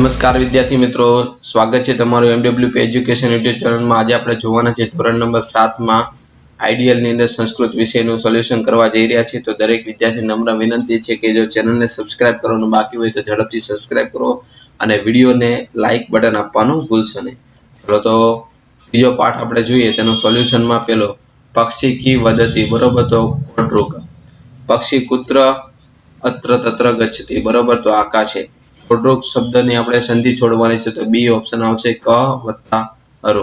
નમસ્કાર વિદ્યાર્થી મિત્રો, સ્વાગત છે તમારું એમડબ્લ્યુપી એજ્યુકેશન યુટ્યુબ ચેનલમાં। આજે આપણે જોવાના છે ધોરણ નંબર 7 માં આઈડિયલ ની અંદર સંસ્કૃત વિષયનું સોલ્યુશન કરવા જઈ રહ્યા છીએ। તો દરેક વિદ્યાર્થીને નમ્ર વિનંતી છે કે જો ચેનલને સબસ્ક્રાઇબ કરવાનું બાકી હોય તો ઝડપથી સબસ્ક્રાઇબ કરો અને વિડીયોને લાઈક બટન આપવાનું ભૂલશો નહીં। ચલો તો બીજો પાઠ આપણે જોઈએ, તેનો સોલ્યુશનમાં પેલો પક્ષી કી વદતી, બરોબર? તો કોડરૂપ પક્ષી કુત્ર અત્ર તત્ર ગચ્છતિ, બરોબર? તો આકાશ છે। કોડરૂપ શબ્દની આપણે સંધિ છોડવાની છે, તો બી ઓપ્શન આવશે, ક વત્તા અરુ।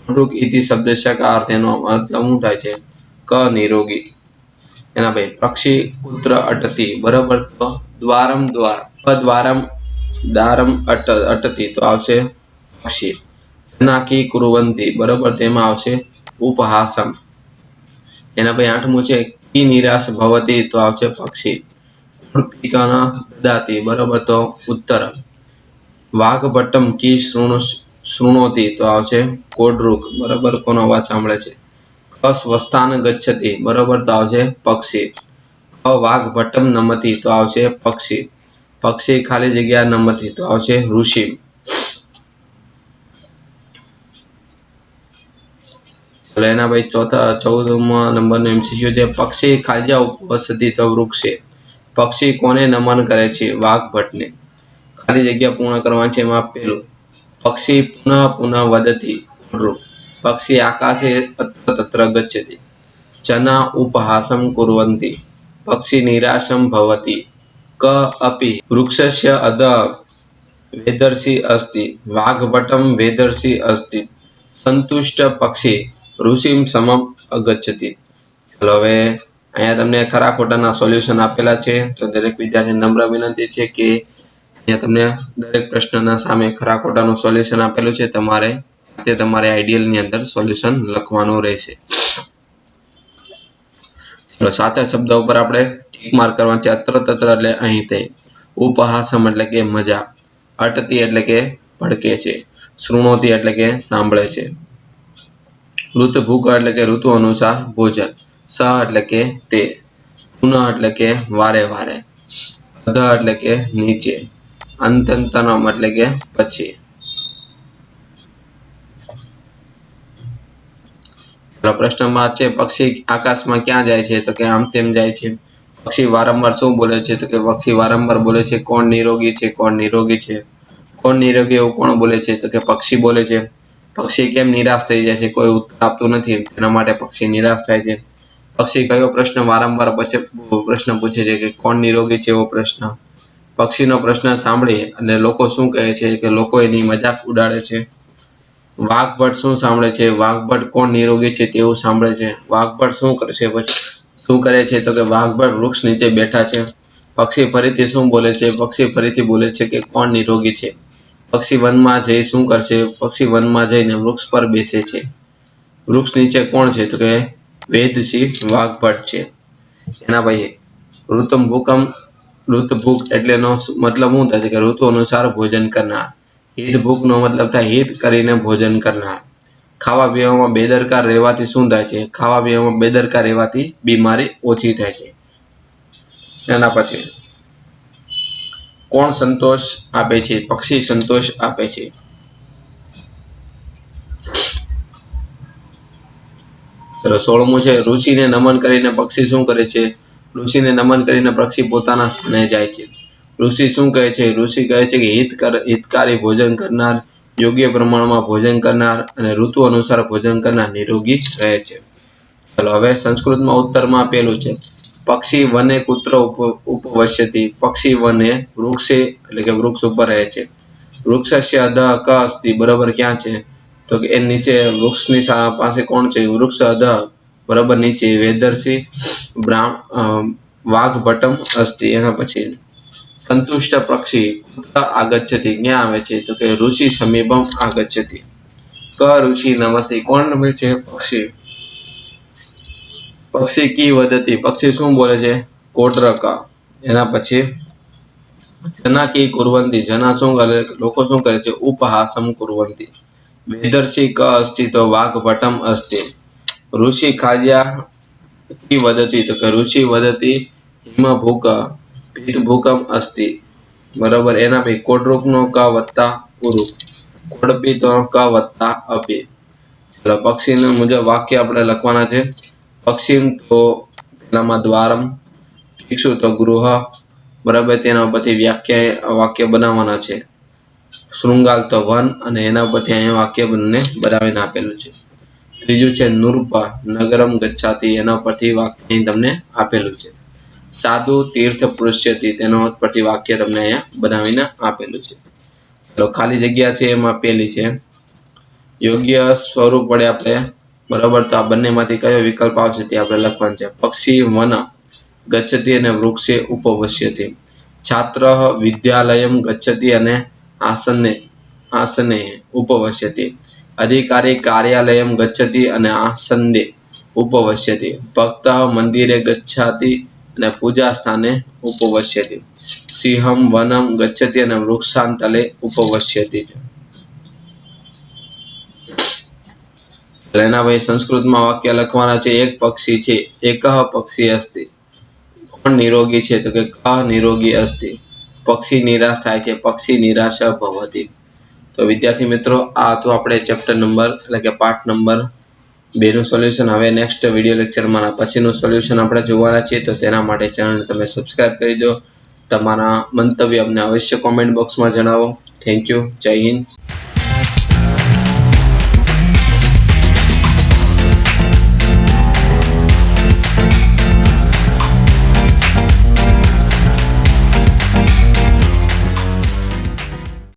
કોડરૂપ ઇતિ શબ્દસ્ય કા અર્થ, એનો મતલબ શું થાય છે? ક નિરોગી। એના ભાઈ પક્ષી કુત્ર અટતી, બરોબર? તો દ્વારમ દ્વાર, દ્વારમ દારમ અટતી, તો આવશે પક્ષી। નાકી કુરવંતી, બરોબર? તેમાં આવશે ઉપહાસમ। એના ભાઈ આઠમું છે કી નિરાશ ભવતી, તો આવશે પક્ષી। કુર્પિકાના દદાતી, બરોબર? તો ઉત્તર। વાઘભટ્ટમ કી શૃણોતી, તો આવશે કોડરૂપ, બરોબર? કોનો અવાજ સાંભળે છે? સ્વસ્થાન ગચ્છતિ, બરોબર? તો આવશે પક્ષી। વાઘભટ્ટમ નમતી, તો આવશે પક્ષી। પક્ષી ખાલી જગ્યા નમતી, તો આવશે ઋષિ। એના ભાઈ 14મા નંબરનો એમસીક્યુ છે, પક્ષી ખાલી ઉપવસતી, તો વૃક્ષે। પક્ષી કોને નમન કરે છે? વાઘભટ્ટને। ખાલી જગ્યા પૂર્ણ કરવાની છે, એમાં પેલું પક્ષી પુનઃ પુનઃ વદતી, કોડરૂપ। પક્ષી આકાશે અત્ર તત્ર ગચ્છતિ। ચના ઉપહાસમ કુર્વન્તિ। પક્ષી નિરાશમ ભવતિ। ક અપી વૃક્ષસ્ય અધઃ વેદર્ષિ અસ્તિ। વાઘભટ્ટમ વેદર્ષિ અસ્તિ। સંતુષ્ટ પક્ષી ઋષિમ સમમ અગચ્છતિ। ચલો હવે અહીંયા તમને ખરા ખોટાના સોલ્યુશન આપેલા છે, તો દરેક વિદ્યાર્થીને નમ્ર વિનંતી છે કે અહીંયા તમને દરેક પ્રશ્નના સામે ખરા ખોટાનું સોલ્યુશન આપેલું છે, તમારે આઈડિયલ ની અંદર સોલ્યુશન લખવાનું રહેશે। ચલો સાચા શબ્દ ઉપર આપણે ટીક માર્ક કરવાનું છે। અત્ર તત્ર એટલે અહીં તે। ઉપહાસમ એટલે કે મજા। અટતી એટલે કે ભડકે છે। શૃણોતી એટલે કે સાંભળે છે। ઋતુભૂક એટલે કે ઋતુ અનુસાર ભોજન। સ એટલે કે તે। પુનઃ એટલે કે વારે વારે। અધ એટલે કે નીચે। અંતંતનમ એટલે કે પછી। પ્રશ્નમાં છે પક્ષી આકાશમાં ક્યાં જાય છે? તો કે આમ તેમ જાય છે। પક્ષી વારંવાર શું બોલે છે? તો કે પક્ષી વારંવાર બોલે છે કોણ નિરોગી છે, કોણ નિરોગી છે। કોણ નિરોગી એવું કોણ બોલે છે? તો કે પક્ષી બોલે છે। પક્ષી કેમ નિરાશ થઈ જાય છે? કોઈ ઉત્તર આપતું નથી, તેના માટે પક્ષી નિરાશ થાય છે। પક્ષી કયો પ્રશ્ન વારંવાર પ્રશ્ન પૂછે છે? કે કોણ નિરોગી છે, એવો પ્રશ્ન। પક્ષીનો પ્રશ્ન સાંભળી અને લોકો શું કહે છે? કે લોકો એની મજાક ઉડાડે છે। વાઘભટ્ટ શું સાંભળે છે? વાઘભટ્ટ કોણ નિરોગી છે તેવું સાંભળે છે। વાઘભટ્ટ શું કરશે પછી? શું કરે છે? તો કે વાઘભટ્ટ વૃક્ષ નીચે બેઠા છે। પક્ષી ફરીથી શું બોલે છે? પક્ષી ફરીથી બોલે છે કે કોણ નિરોગી છે। પક્ષી વનમાં જઈ શું કરશે? પક્ષી વનમાં જઈને વૃક્ષ પર બેસે છે। વૃક્ષ નીચે કોણ છે? તો કે વેદસિંહ વાઘભટ્ટ છે। એના પછી ઋતુભૂક એટલે નો મતલબ શું થાય છે? કે ઋતુ અનુસાર ભોજન કરનાર। હિતભૂક નો મતલબ થાય હિત કરીને ભોજન કરનાર। ખાવા પીવામાં બેદરકાર રહેવાથી શું થાય છે? ખાવા પીવામાં બેદરકાર રહેવાથી બીમારી ઓછી થાય છે। એના પછી કોણ સંતોષ આપે છે? પક્ષી સંતોષ આપે છે। ચલો 16મું છે ઋષિને નમન કરીને પક્ષી શું કરે છે? ઋષિને નમન કરીને પક્ષી પોતાના સ્થાને જાય છે। ઋષિ શું કહે છે? ઋષિ કહે છે કે હિતકારી ભોજન કરનાર, યોગ્ય પ્રમાણમાં ભોજન કરનાર અને ઋતુ અનુસાર ભોજન કરનાર નિરોગી રહે છે। ચલો હવે સંસ્કૃતમાં ઉત્તરમાં આપેલું છે પક્ષી વને કુત્ર ઉપવસ્યતિ। પક્ષી વને વૃક્ષે એટલે કે વૃક્ષ ઉપર રહે છે। વૃક્ષસ્ય અધઃ ક અસ્તિ, બરાબર ક્યાં છે? તો કે એ નીચે વૃક્ષની પાસે કોણ છે? વૃક્ષ અધઃ બરાબર નીચે વેદર્ષિ વાઘભટ્ટમ અસ્તિ। એના પછી સંતુષ્ટ પક્ષી કુત્ર આગચ્છતિ, ક્યાં આવે છે? તો કે ઋષિ સમીપમ આગચ્છતિ। ક ઋષિ નમસી, કોણ નમે છે? પક્ષી। પક્ષી કી વદતી, પક્ષી શું બોલે છે? કોડરક। એના પછી જના કી કુર્વંતી, જના શું કરે? લોકો શું કરે છે? ઉપહાસમ કુર્વંતી। વેદર્ષિ ક અસ્તિ, તો વાઘભટ્ટમ અસ્તિ। ઋષિ ખાદ્યા વદતી, તો કે ઋષિ વદતી હિમભૂક ભૂકમ અસ્તિ। બરાબર. એના પછી કોડરૂપનો ક વત્તા ઉરૂપ, કોડપીતો ક વત્તા અપી. ચલો પક્ષીનું મુજબ વાક્ય આપણે લખવાના છે. પક્ષીમ તો તેનામાં દ્વારમ, ભિક્ષુ તો ગૃહ, બરાબર. તેના પછી વાક્ય બનાવવાના છે. શૃંગાલ તો વન, અને એના પરથી અહીંયા વાક્ય બંને બનાવીને આપેલું છે. ત્રીજું છે નુર્પા નગરમ ગચ્છાતિ, એના પરથી વાક્ય તમને આપેલું છે. સાધુ તીર્થ પૃશ્યતિ, તેનો પરથી વાક્ય તમને અહીંયા બનાવીને આપેલું છે. તો ખાલી જગ્યા છે એમાં પેલી છે યોગ્ય સ્વરૂપ વડે આપણે, બરાબર. તો આ બંનેમાંથી કયો વિકલ્પ આવશે તે આપણે લખવાનું છે. પક્ષી વન ગચ્છતિ અને વૃક્ષે ઉપવશ્યતિ, છાત્ર વિદ્યાલયમ ગચ્છતિ અને આસને ઉપવશ્યતિ, અધિકારી કાર્યાલયમ ગચ્છતિ અને આસંદે ઉપવશ્યતિ, ભક્ત મંદિરે ગચ્છાતિ અને પૂજા સ્થાને ઉપવશ્યતિ, સિંહમ વનમ ગચ્છતિ અને વૃક્ષાંતલે ઉપવશ્યતિ. એના પછી સંસ્કૃતમાં વાક્ય લખવાના છે. એક પક્ષી છે, એકઃ પક્ષી અસ્તિ. કોણ નિરોગી છે? તો કે કઃ નિરોગી અસ્તિ. પક્ષી નિરાશ થાય છે, પક્ષી નિરાશ ભવતિ. તો વિદ્યાર્થી મિત્રો, આ હતું આપણે ચેપ્ટર નંબર એટલે કે પાઠ નંબર 2 નું સોલ્યુશન. હવે નેક્સ્ટ વિડીયો લેક્ચરમાં પછીનું સોલ્યુશન આપણે જોવાના છીએ. તો તેના માટે ચેનલને તમે સબસ્ક્રાઇબ કરી દો. તમારા મંતવ્ય અમને અવશ્ય કોમેન્ટ બોક્સમાં જણાવો. Thank you. જય હિન્દ.